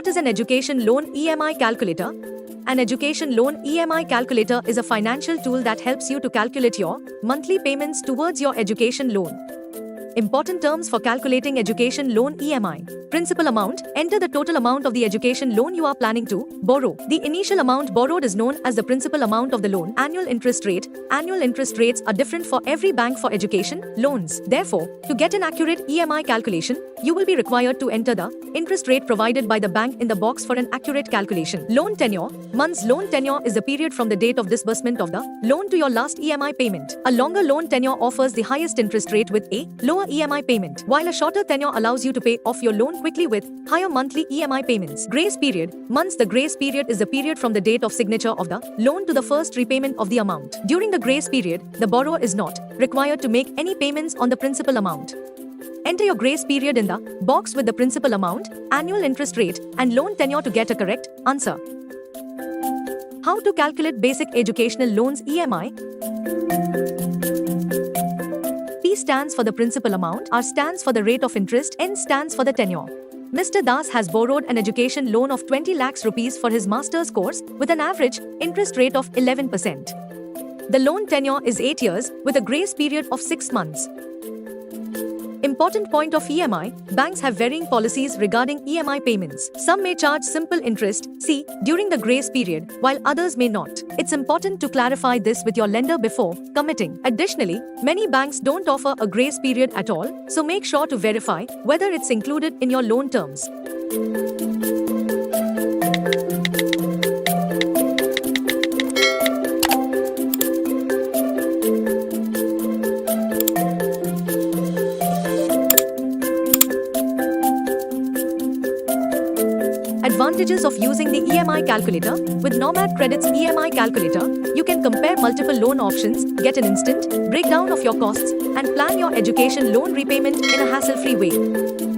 What is an education loan EMI calculator? An education loan EMI calculator is a financial tool that helps you to calculate your monthly payments towards your education loan. Important terms for calculating education loan EMI. Principal amount. Enter the total amount of the education loan you are planning to borrow. The initial amount borrowed is known as the principal amount of the loan. Annual interest rate. Annual interest rates are different for every bank for education loans. Therefore, to get an accurate EMI calculation, you will be required to enter the interest rate provided by the bank in the box for an accurate calculation. Loan tenure. Months. Loan tenure is the period from the date of disbursement of the loan to your last EMI payment. A longer loan tenure offers the highest interest rate with a lower EMI payment, while a shorter tenure allows you to pay off your loan quickly with higher monthly EMI payments. Grace period. Months. The grace period is the period from the date of signature of the loan to the first repayment of the amount. During the grace period, the borrower is not required to make any payments on the principal amount. Enter your grace period in the box with the principal amount, annual interest rate, and loan tenure to get a correct answer. How to calculate basic educational loans EMI? P stands for the principal amount, R stands for the rate of interest, N stands for the tenure. Mr. Das has borrowed an education loan of 20 lakhs rupees for his master's course with an average interest rate of 11%. The loan tenure is 8 years with a grace period of 6 months. Important point of EMI, banks have varying policies regarding EMI payments. Some may charge simple interest, C, during the grace period, while others may not. It's important to clarify this with your lender before committing. Additionally, many banks don't offer a grace period at all, so make sure to verify whether it's included in your loan terms. Advantages of using the EMI calculator. With Nomad Credit's EMI calculator, you can compare multiple loan options, get an instant breakdown of your costs, and plan your education loan repayment in a hassle-free way.